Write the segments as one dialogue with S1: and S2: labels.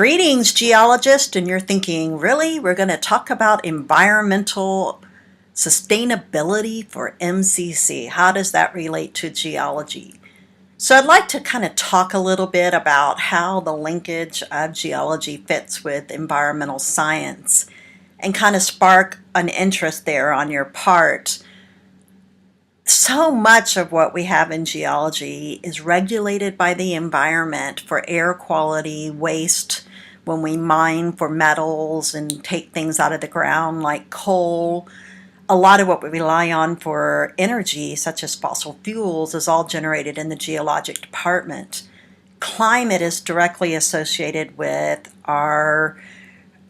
S1: Greetings, geologist, and you're thinking, really? We're going to talk about environmental sustainability for MCC. How does that relate to geology? So I'd like to kind of talk a little bit about how the linkage of geology fits with environmental science and kind of spark an interest there on your part. So much of what we have in geology is regulated by the environment for air quality, waste, when we mine for metals and take things out of the ground like coal. A lot of what we rely on for energy, such as fossil fuels, is all generated in the geologic department. Climate is directly associated with our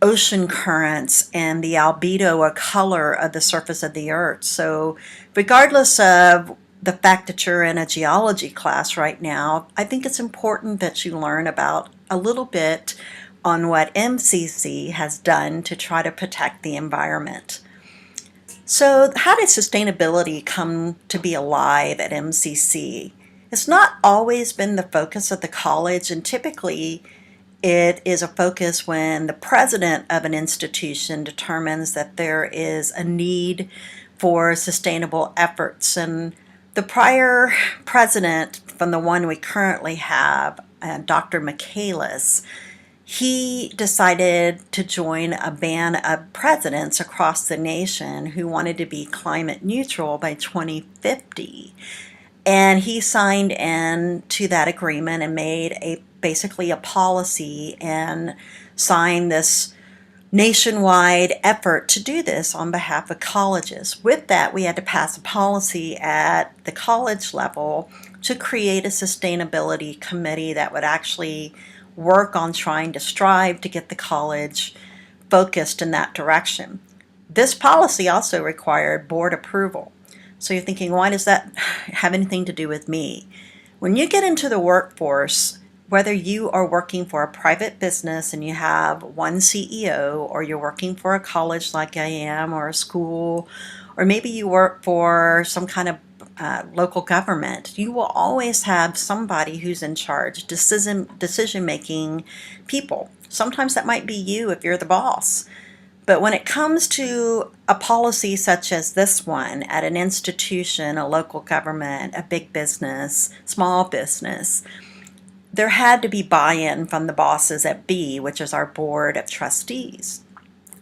S1: ocean currents and the albedo or color of the surface of the earth. So regardless of the fact that you're in a geology class right now, I think it's important that you learn about a little bit on what MCC has done to try to protect the environment. So how did sustainability come to be alive at MCC? It's not always been the focus of the college, and typically it is a focus when the president of an institution determines that there is a need for sustainable efforts. And the prior president, from the one we currently have, Dr. Michaelas, he decided to join a band of presidents across the nation who wanted to be climate neutral by 2050. And he signed into that agreement and made basically a policy and signed this nationwide effort to do this on behalf of colleges. With that, we had to pass a policy at the college level to create a sustainability committee that would actually work on trying to strive to get the college focused in that direction. This policy also required board approval. So you're thinking, why does that have anything to do with me? When you get into the workforce, whether you are working for a private business and you have one CEO, or you're working for a college like I am, or a school, or maybe you work for some kind of local government, you will always have somebody who's in charge, decision-making people. Sometimes that might be you if you're the boss. But when it comes to a policy such as this one at an institution, a local government, a big business, small business, there had to be buy-in from the bosses at B, which is our board of trustees.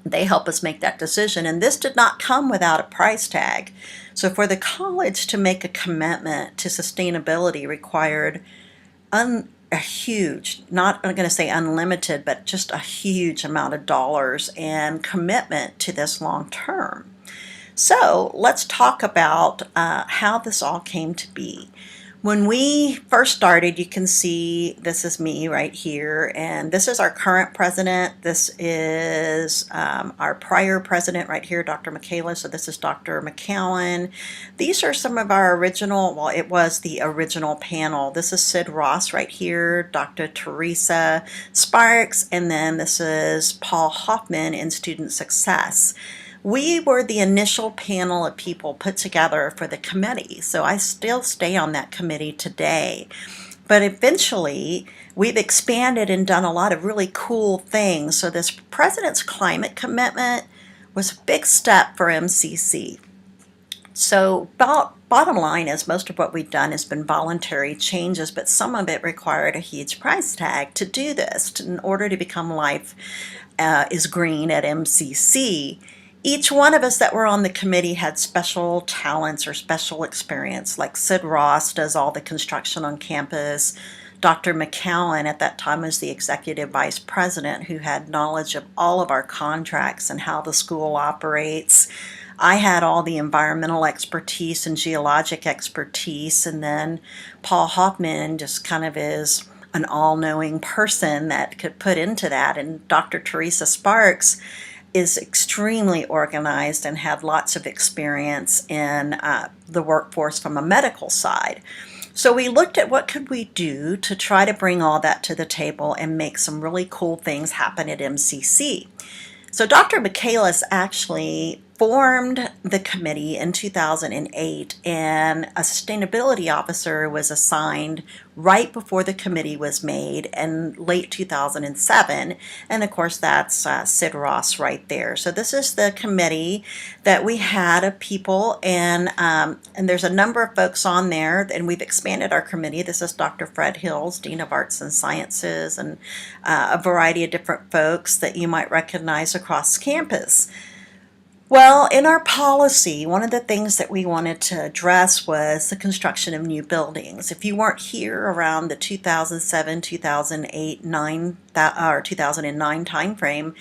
S1: They help us make that decision, and this did not come without a price tag. So for the college to make a commitment to sustainability required a huge, not I'm going to say unlimited, but just a huge amount of dollars and commitment to this long term. So let's talk about how this all came to be. When we first started, you can see this is me right here, and this is our current president. This is our prior president right here, Dr. Michaelas. So this is Dr. McLennan. These are some of our original, well, it was the original panel. This is Sid Ross right here, Dr. Teresa Sparks, and then this is Paul Hoffman in Student Success. We were the initial panel of people put together for the committee, so I still stay on that committee today. But eventually, we've expanded and done a lot of really cool things. So this President's Climate Commitment was a big step for MCC. So bottom line is most of what we've done has been voluntary changes, but some of it required a huge price tag to do this. In order to become Life is Green at MCC, each one of us that were on the committee had special talents or special experience. Like Sid Ross does all the construction on campus. Dr. McLennan at that time was the executive vice president who had knowledge of all of our contracts and how the school operates. I had all the environmental expertise and geologic expertise, and then Paul Hoffman just kind of is an all-knowing person that could put into that, and Dr. Teresa Sparks is extremely organized and had lots of experience in the workforce from a medical side. So we looked at what could we do to try to bring all that to the table and make some really cool things happen at MCC. So Dr. Michaelas actually formed the committee in 2008, and a sustainability officer was assigned right before the committee was made in late 2007. And of course, that's Sid Ross right there. So this is the committee that we had of people, and there's a number of folks on there, and we've expanded our committee. This is Dr. Fred Hills, Dean of Arts and Sciences, and a variety of different folks that you might recognize across campus. Well, in our policy, one of the things that we wanted to address was the construction of new buildings. If you weren't here around the 2007, 2008, 2009 timeframe,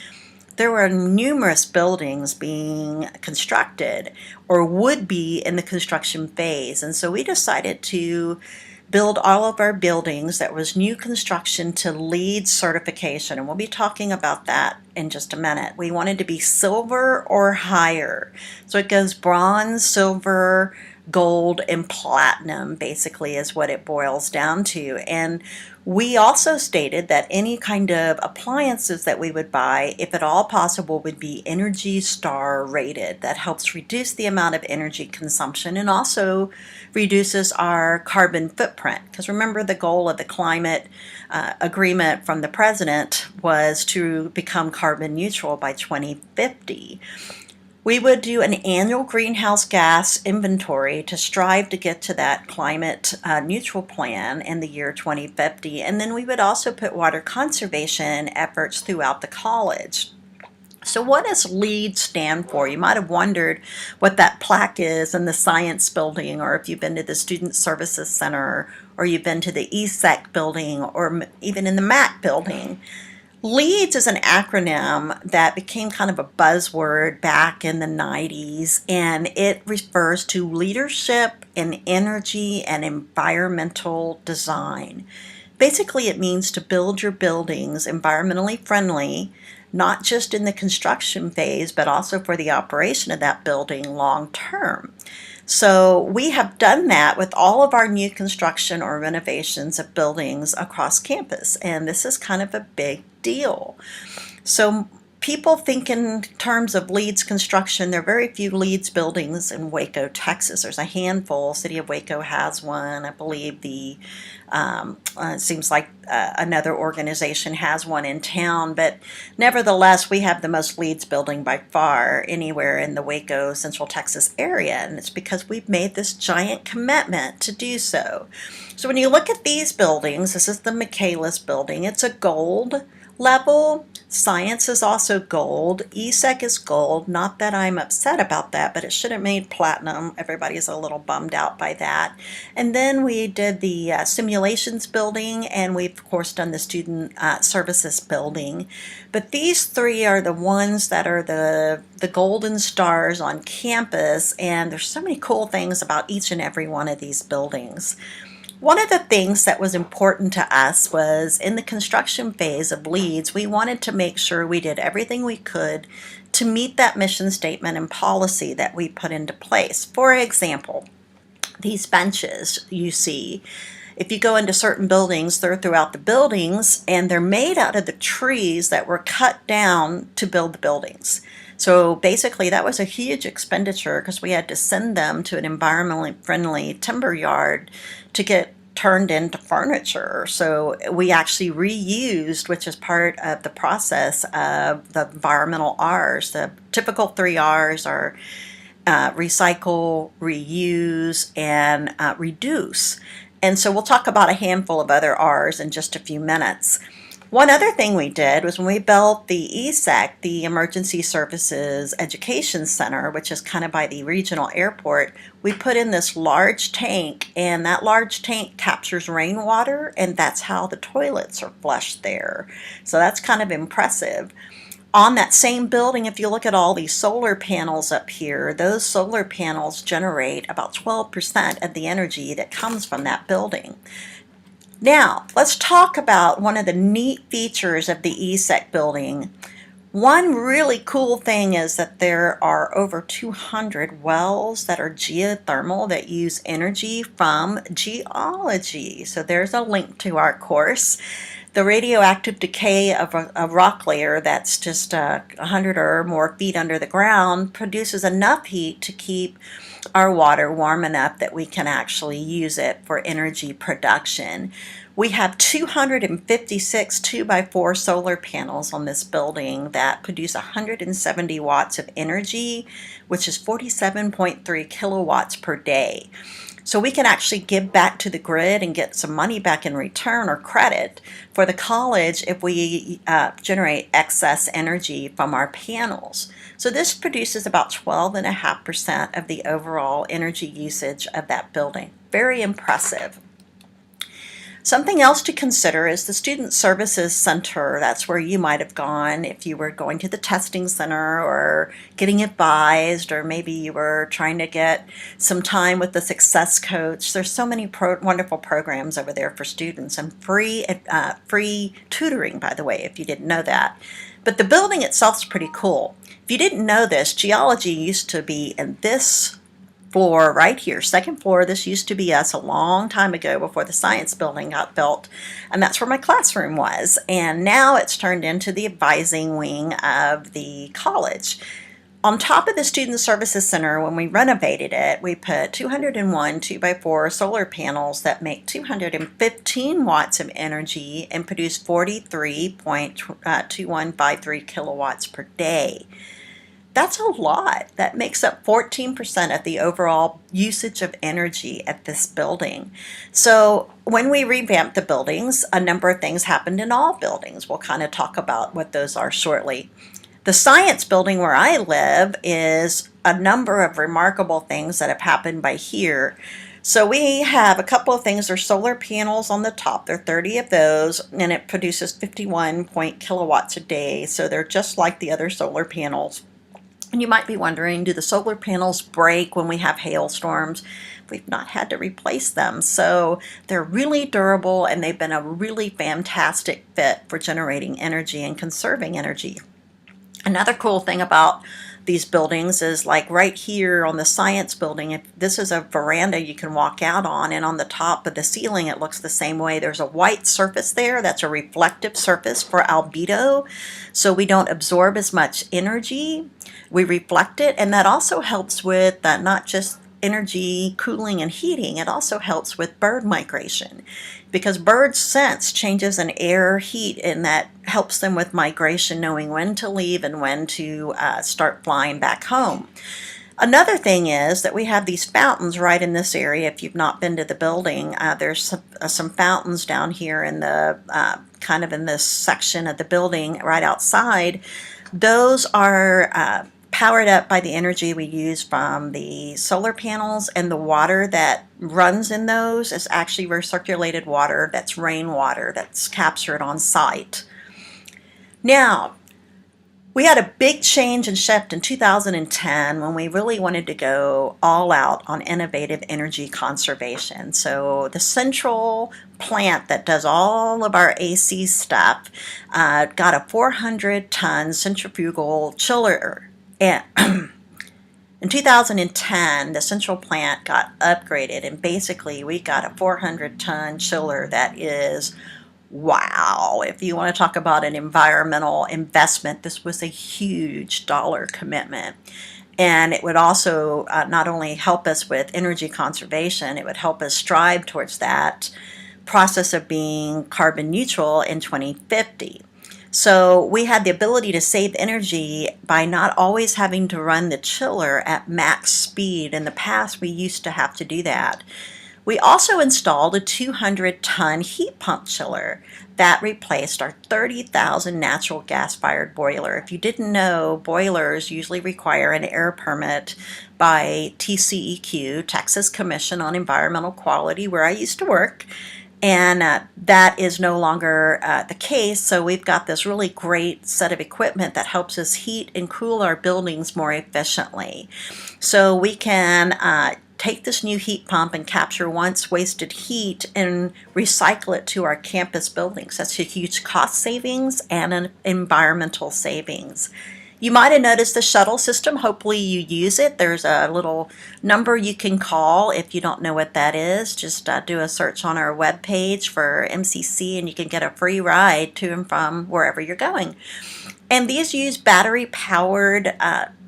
S1: there were numerous buildings being constructed or would be in the construction phase. And so we decided to build all of our buildings that was new construction to LEED certification, and we'll be talking about that in just a minute. We wanted to be silver or higher. So it goes bronze, silver, gold, and platinum, basically, is what it boils down to. And we also stated that any kind of appliances that we would buy, if at all possible, would be Energy Star rated. That helps reduce the amount of energy consumption and also reduces our carbon footprint. Because remember, the goal of the climate agreement from the president was to become carbon neutral by 2050. We would do an annual greenhouse gas inventory to strive to get to that climate neutral plan in the year 2050. And then we would also put water conservation efforts throughout the college. So what does LEED stand for? You might have wondered what that plaque is in the science building, or if you've been to the Student Services Center, or you've been to the ESEC building, or even in the MAC building. LEEDS is an acronym that became kind of a buzzword back in the 90s, and it refers to leadership in energy and environmental design. Basically, it means to build your buildings environmentally friendly, not just in the construction phase, but also for the operation of that building long term. So we have done that with all of our new construction or renovations of buildings across campus, and this is kind of a big deal. So people think in terms of LEEDS construction. There are very few LEEDS buildings in Waco, Texas. There's a handful. City of Waco has one. I believe it seems like another organization has one in town, but nevertheless, we have the most LEEDS building by far anywhere in the Waco, Central Texas area, and it's because we've made this giant commitment to do so. So when you look at these buildings, this is the Michaelas Building. It's a gold level. Science is also gold. ESEC is gold. Not that I'm upset about that, but it should have made platinum. Everybody's a little bummed out by that. And then we did the simulations building, and we've, of course, done the student services building. But these three are the ones that are the golden stars on campus, and there's so many cool things about each and every one of these buildings. One of the things that was important to us was in the construction phase of LEEDS, we wanted to make sure we did everything we could to meet that mission statement and policy that we put into place. For example, these benches you see, if you go into certain buildings, they're throughout the buildings, and they're made out of the trees that were cut down to build the buildings. So basically, that was a huge expenditure because we had to send them to an environmentally friendly timber yard to get turned into furniture. So we actually reused, which is part of the process of the environmental R's. The typical 3 R's are recycle, reuse, and reduce. And so we'll talk about a handful of other R's in just a few minutes. One other thing we did was when we built the ESEC, the Emergency Services Education Center, which is kind of by the regional airport, we put in this large tank, and that large tank captures rainwater, and that's how the toilets are flushed there. So that's kind of impressive. On that same building, if you look at all these solar panels up here, those solar panels generate about 12% of the energy that comes from that building. Now, let's talk about one of the neat features of the ESEC building. One really cool thing is that there are over 200 wells that are geothermal that use energy from geology. So there's a link to our course. The radioactive decay of a rock layer that's just 100 or more feet under the ground produces enough heat to keep our water warm enough that we can actually use it for energy production. We have 256 2x4 solar panels on this building that produce 170 watts of energy, which is 47.3 kilowatts per day. So we can actually give back to the grid and get some money back in return or credit for the college if we generate excess energy from our panels. So this produces about 12.5% of the overall energy usage of that building. Very impressive. Something else to consider is the Student Services Center. That's where you might have gone if you were going to the testing center or getting advised, or maybe you were trying to get some time with the success coach. There's so many wonderful programs over there for students, and free tutoring, by the way, if you didn't know that. But the building itself is pretty cool. If you didn't know this, Geology used to be in this floor right here, second floor. This used to be us a long time ago before the science building got built, and that's where my classroom was. And now it's turned into the advising wing of the college. On top of the Student Services Center, when we renovated it, we put 201 2x4 solar panels that make 215 watts of energy and produce 43.2153 kilowatts per day. That's a lot. That makes up 14% of the overall usage of energy at this building. So when we revamped the buildings, a number of things happened in all buildings. We'll kind of talk about what those are shortly. The science building where I live is a number of remarkable things that have happened by here. So we have a couple of things. There's solar panels on the top. There are 30 of those, and it produces 51 kilowatts a day. So they're just like the other solar panels. And you might be wondering, do the solar panels break when we have hailstorms? We've not had to replace them. So they're really durable, and they've been a really fantastic fit for generating energy and conserving energy. Another cool thing about these buildings is, like right here on the science building, if this is a veranda you can walk out on, and on the top of the ceiling it looks the same way. There's a white surface there that's a reflective surface for albedo, so we don't absorb as much energy. We reflect it, and that also helps with not just energy cooling and heating. It also helps with bird migration, because birds sense changes in air heat, and that helps them with migration, knowing when to leave and when to start flying back home. Another thing is that we have these fountains right in this area. If you've not been to the building, there's some fountains down here in the kind of in this section of the building right outside. Those are powered up by the energy we use from the solar panels, and the water that runs in those is actually recirculated water. That's rainwater that's captured on site. Now, we had a big change and shift in 2010 when we really wanted to go all out on innovative energy conservation. So the central plant that does all of our AC stuff got a 400-ton centrifugal chiller. And in 2010, the central plant got upgraded, and basically we got a 400-ton chiller that is, wow. If you want to talk about an environmental investment, this was a huge dollar commitment. And it would also not only help us with energy conservation, it would help us strive towards that process of being carbon neutral in 2050. So we had the ability to save energy by not always having to run the chiller at max speed. In the past, we used to have to do that. We also installed a 200-ton heat pump chiller that replaced our 30,000 natural gas-fired boiler. If you didn't know, boilers usually require an air permit by TCEQ, Texas Commission on Environmental Quality, where I used to work. And that is no longer the case, so we've got this really great set of equipment that helps us heat and cool our buildings more efficiently. So we can take this new heat pump and capture once wasted heat and recycle it to our campus buildings. That's a huge cost savings and an environmental savings. You might have noticed the shuttle system. Hopefully you use it. There's a little number you can call if you don't know what that is. Just do a search on our webpage for MCC and you can get a free ride to and from wherever you're going. And these use battery-powered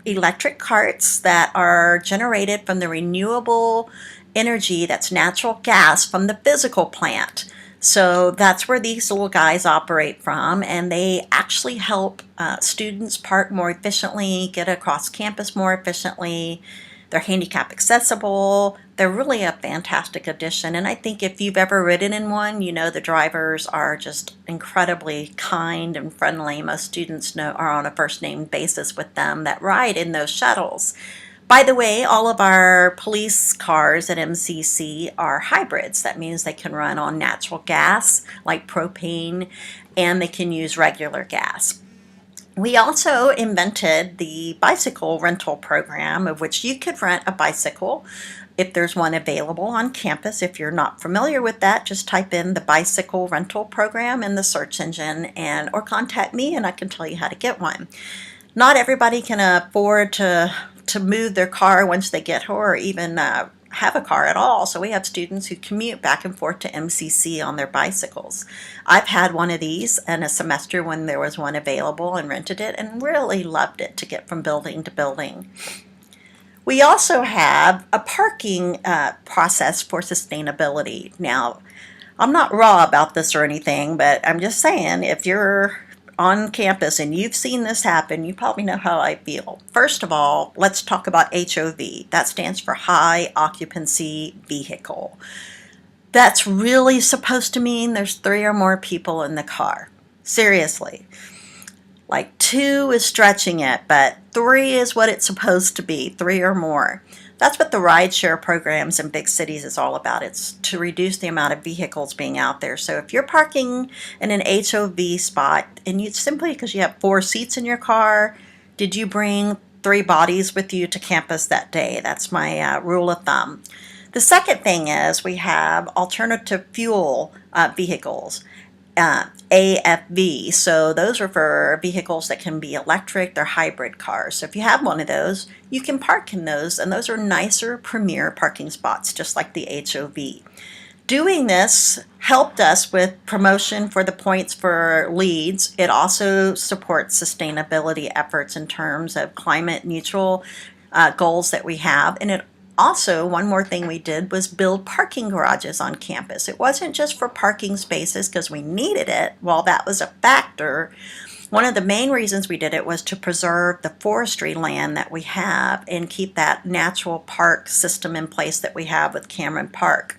S1: electric carts that are generated from the renewable energy that's natural gas from the physical plant. So that's where these little guys operate from, and they actually help students park more efficiently, get across campus more efficiently. They're handicap accessible. They're really a fantastic addition, and I think if you've ever ridden in one, you know the drivers are just incredibly kind and friendly. Most students are on a first name basis with them that ride in those shuttles. By the way, all of our police cars at MCC are hybrids. That means they can run on natural gas, like propane, and they can use regular gas. We also invented the bicycle rental program, of which you could rent a bicycle if there's one available on campus. If you're not familiar with that, just type in the bicycle rental program in the search engine or contact me and I can tell you how to get one. Not everybody can afford to move their car once they get here or even have a car at all. So we have students who commute back and forth to MCC on their bicycles. I've had one of these in a semester when there was one available and rented it and really loved it to get from building to building. We also have a parking process for sustainability. Now, I'm not raw about this or anything, but I'm just saying if you're on campus and you've seen this happen, you probably know how I feel. First of all, let's talk about HOV. That stands for High Occupancy Vehicle. That's really supposed to mean there's 3 or more people in the car. Seriously. Like 2 is stretching it, but 3 is what it's supposed to be, 3 or more. That's what the rideshare programs in big cities is all about. It's to reduce the amount of vehicles being out there. So if you're parking in an HOV spot and you simply because you have 4 seats in your car, did you bring 3 bodies with you to campus that day? That's my rule of thumb. The second thing is we have alternative fuel vehicles. AFV. So those are for vehicles that can be electric. They're hybrid cars. So if you have one of those, you can park in those, and those are nicer, premier parking spots, just like the HOV. Doing this helped us with promotion for the points for LEEDs. It also supports sustainability efforts in terms of climate neutral goals that we have, and it also, one more thing we did was build parking garages on campus. It wasn't just for parking spaces because we needed it. While that was a factor, one of the main reasons we did it was to preserve the forestry land that we have and keep that natural park system in place that we have with Cameron Park.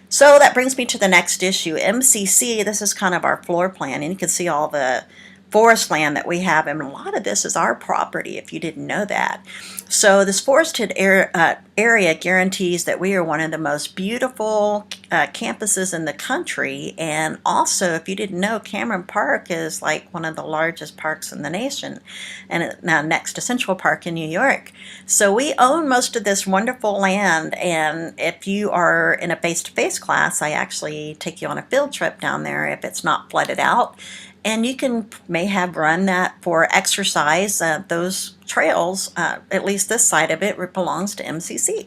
S1: So that brings me to the next issue. MCC, this is kind of our floor plan, and you can see all the forest land that we have, and a lot of this is our property if you didn't know that. So this forested area guarantees that we are one of the most beautiful campuses in the country, and also if you didn't know, Cameron Park is like one of the largest parks in the nation, and now next to Central Park in New York. So we own most of this wonderful land, and if you are in a face-to-face class, I actually take you on a field trip down there if it's not flooded out. And you may have run that for exercise. Those trails, at least this side of it, belongs to MCC.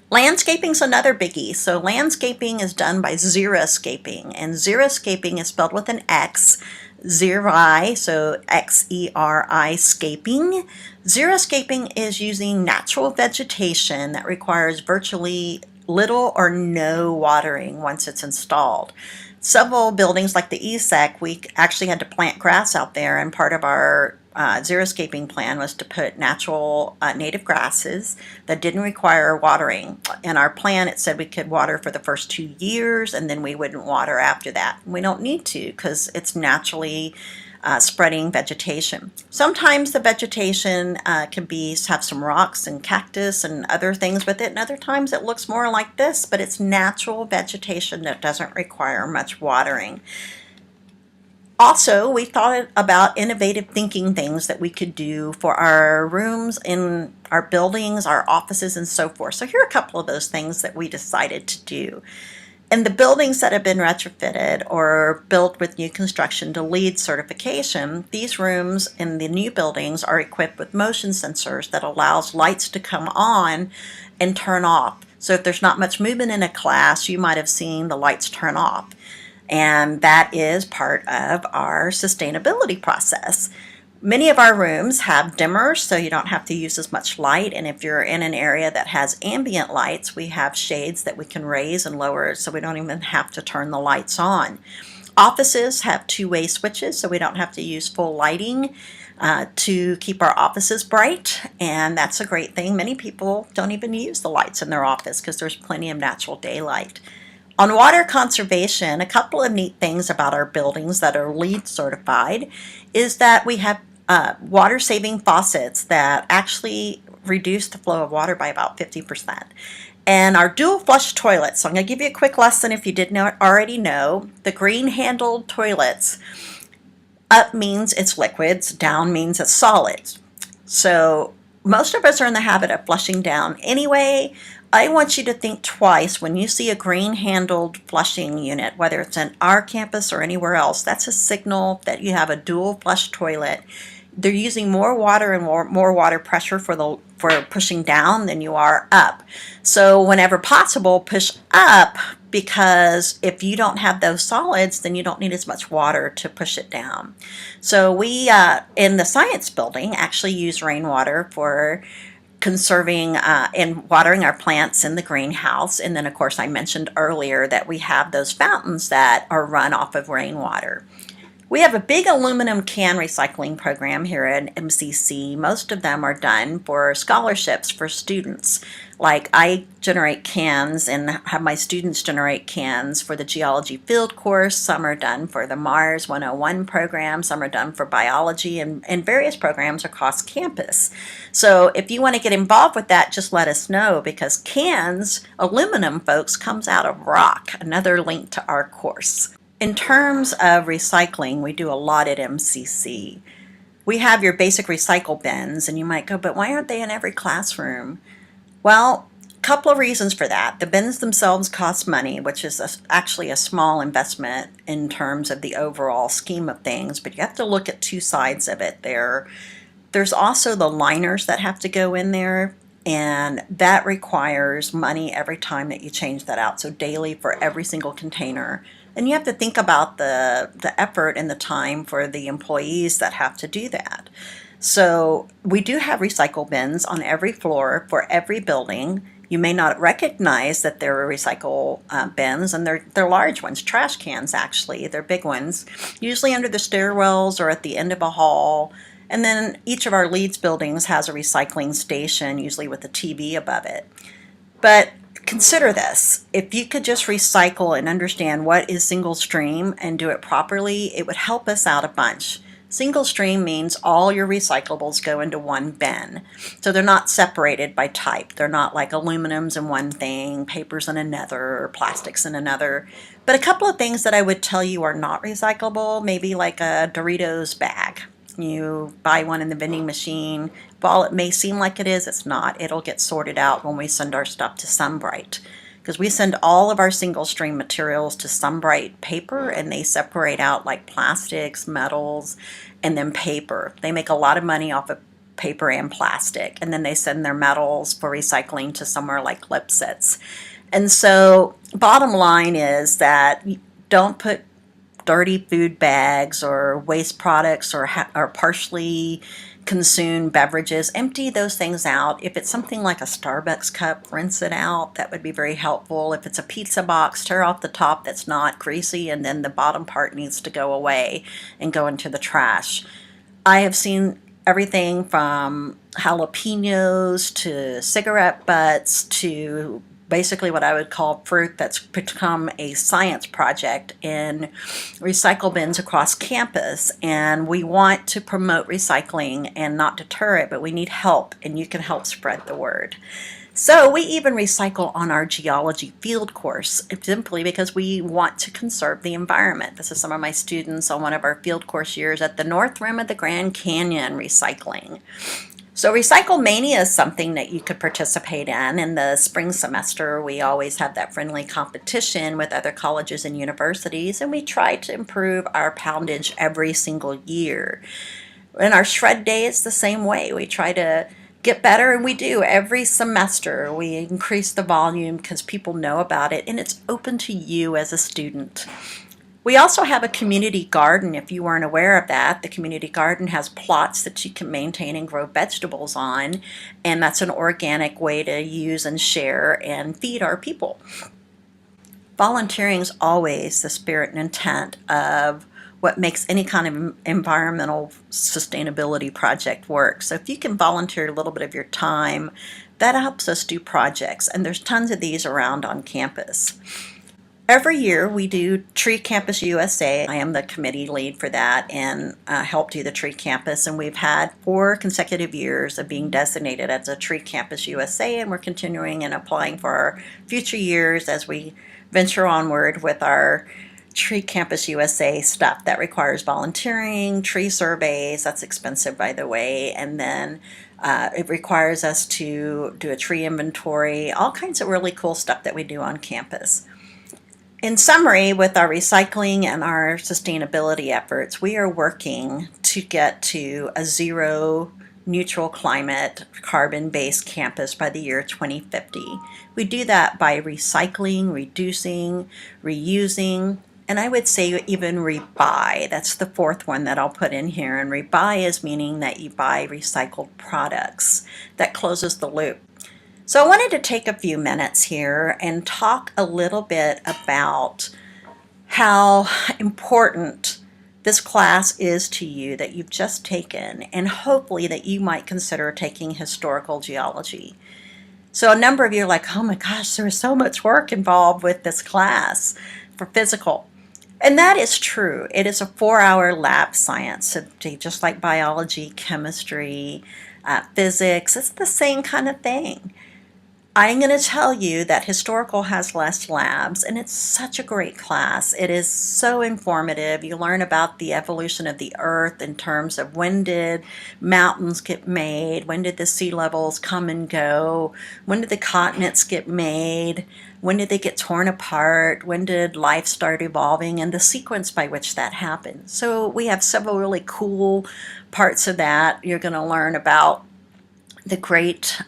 S1: Landscaping's another biggie. So landscaping is done by xeriscaping, and xeriscaping is spelled with an X, xeri, so Xeri scaping. Xeriscaping is using natural vegetation that requires virtually little or no watering once it's installed. Several buildings like the ESEC, we actually had to plant grass out there, and part of our xeriscaping plan was to put natural native grasses that didn't require watering. In our plan, it said we could water for the first 2 years, and then we wouldn't water after that. We don't need to because it's naturally spreading vegetation. Sometimes the vegetation can have some rocks and cactus and other things with it, and other times it looks more like this, but it's natural vegetation that doesn't require much watering. Also, we thought about innovative thinking things that we could do for our rooms in our buildings, our offices, and so forth. So here are a couple of those things that we decided to do. In the buildings that have been retrofitted or built with new construction to LEED certification, these rooms in the new buildings are equipped with motion sensors that allows lights to come on and turn off. So if there's not much movement in a class, you might have seen the lights turn off. And that is part of our sustainability process. Many of our rooms have dimmers, so you don't have to use as much light. And if you're in an area that has ambient lights, we have shades that we can raise and lower so we don't even have to turn the lights on. Offices have two-way switches, so we don't have to use full lighting to keep our offices bright, and that's a great thing. Many people don't even use the lights in their office because there's plenty of natural daylight. On water conservation, a couple of neat things about our buildings that are LEED certified is that we have water-saving faucets that actually reduce the flow of water by about 50%. And our dual flush toilets, so I'm going to give you a quick lesson if you didn't already know. The green-handled toilets, up means it's liquids, down means it's solids. So most of us are in the habit of flushing down anyway. I want you to think twice when you see a green-handled flushing unit, whether it's in our campus or anywhere else. That's a signal that you have a dual flush toilet. They're using more water and more water pressure for pushing down than you are up. So whenever possible, push up, because if you don't have those solids, then you don't need as much water to push it down. So we, in the science building, actually use rainwater for conserving and watering our plants in the greenhouse. And then, of course, I mentioned earlier that we have those fountains that are run off of rainwater. We have a big aluminum can recycling program here at MCC. Most of them are done for scholarships for students. Like I generate cans and have my students generate cans for the geology field course. Some are done for the Mars 101 program. Some are done for biology and various programs across campus. So if you want to get involved with that, just let us know, because cans, aluminum folks, comes out of rock. Another link to our course. In terms of recycling, we do a lot at MCC. We have your basic recycle bins, and you might go, but why aren't they in every classroom? Well, a couple of reasons for that. The bins themselves cost money, which is actually a small investment in terms of the overall scheme of things, but you have to look at two sides of it there. There's also the liners that have to go in there, and that requires money every time that you change that out, so daily for every single container. And you have to think about the effort and the time for the employees that have to do that. So we do have recycle bins on every floor for every building. You may not recognize that there are recycle bins, and they're large ones, trash cans actually. They're big ones, usually under the stairwells or at the end of a hall. And then each of our LEEDS buildings has a recycling station, usually with a TV above it. But consider this. If you could just recycle and understand what is single stream and do it properly, it would help us out a bunch. Single stream means all your recyclables go into one bin. So they're not separated by type. They're not like aluminums in one thing, papers in another, or plastics in another. But a couple of things that I would tell you are not recyclable, maybe like a Doritos bag. You buy one in the vending machine. While it may seem like it is, it's not. It'll get sorted out when we send our stuff to Sunbright, because we send all of our single stream materials to Sunbright Paper, and they separate out like plastics, metals, and then paper. They make a lot of money off of paper and plastic, and then they send their metals for recycling to somewhere like Lipsitz. And so bottom line is that don't put dirty food bags or waste products or partially consumed beverages. Empty those things out. If it's something like a Starbucks cup, rinse it out. That would be very helpful. If it's a pizza box, tear off the top that's not greasy, and then the bottom part needs to go away and go into the trash. I have seen everything from jalapenos to cigarette butts to basically what I would call fruit that's become a science project in recycle bins across campus. And we want to promote recycling and not deter it, but we need help, and you can help spread the word. So we even recycle on our geology field course, simply because we want to conserve the environment. This is some of my students on one of our field course years at the North Rim of the Grand Canyon recycling. So Recycle Mania is something that you could participate in. In the spring semester, we always have that friendly competition with other colleges and universities, and we try to improve our poundage every single year. And our shred day is the same way. We try to get better, and we do every semester. We increase the volume because people know about it, and it's open to you as a student. We also have a community garden. If you weren't aware of that, the community garden has plots that you can maintain and grow vegetables on, and that's an organic way to use and share and feed our people. Volunteering is always the spirit and intent of what makes any kind of environmental sustainability project work. So if you can volunteer a little bit of your time, that helps us do projects, and there's tons of these around on campus. Every year we do Tree Campus USA. I am the committee lead for that and help do the Tree Campus. And we've had 4 consecutive years of being designated as a Tree Campus USA, and we're continuing and applying for our future years as we venture onward with our Tree Campus USA stuff. That requires volunteering, tree surveys, that's expensive by the way, and then it requires us to do a tree inventory, all kinds of really cool stuff that we do on campus. In summary, with our recycling and our sustainability efforts, we are working to get to a zero neutral climate carbon-based campus by the year 2050. We do that by recycling, reducing, reusing, and I would say even rebuy. That's the 4th one that I'll put in here. And rebuy is meaning that you buy recycled products. That closes the loop. So I wanted to take a few minutes here and talk a little bit about how important this class is to you that you've just taken, and hopefully that you might consider taking historical geology. So a number of you are like, oh my gosh, there is so much work involved with this class for physical. And that is true. It is a 4-hour lab science, so just like biology, chemistry, physics. It's the same kind of thing. I'm going to tell you that historical has less labs, and it's such a great class. It is so informative. You learn about the evolution of the earth in terms of when did mountains get made, when did the sea levels come and go, when did the continents get made, when did they get torn apart, when did life start evolving, and the sequence by which that happened. So we have several really cool parts of that. You're going to learn about the great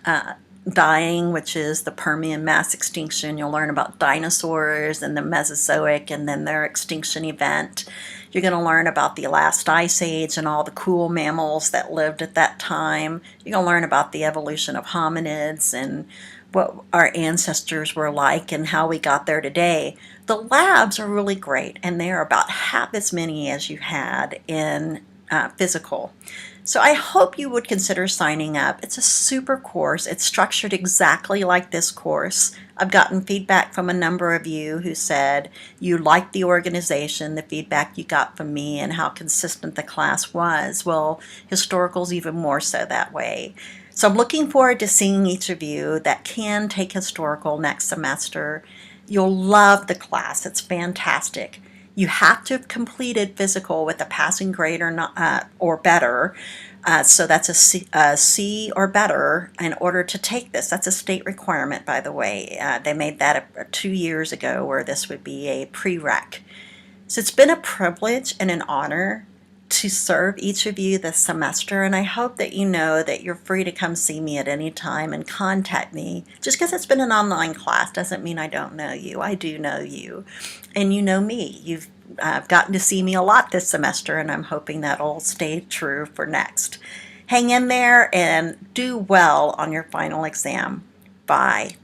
S1: dying, which is the Permian mass extinction. You'll learn about dinosaurs and the Mesozoic and then their extinction event. You're going to learn about the last ice age and all the cool mammals that lived at that time. You're going to learn about the evolution of hominids and what our ancestors were like and how we got there today. The labs are really great, and they are about half as many as you had in physical. So I hope you would consider signing up. It's a super course. It's structured exactly like this course. I've gotten feedback from a number of you who said you liked the organization, the feedback you got from me, and how consistent the class was. Well, historical's even more so that way. So I'm looking forward to seeing each of you that can take historical next semester. You'll love the class. It's fantastic. You have to have completed physical with a passing grade or not, or better. So that's a C or better in order to take this. That's a state requirement, by the way. They made that 2 years ago, where this would be a prereq. So it's been a privilege and an honor to serve each of you this semester, and I hope that you know that you're free to come see me at any time and contact me. Just because it's been an online class doesn't mean I don't know you. I do know you, and you know me. You've gotten to see me a lot this semester, and I'm hoping that'll stay true for next. Hang in there and do well on your final exam. Bye.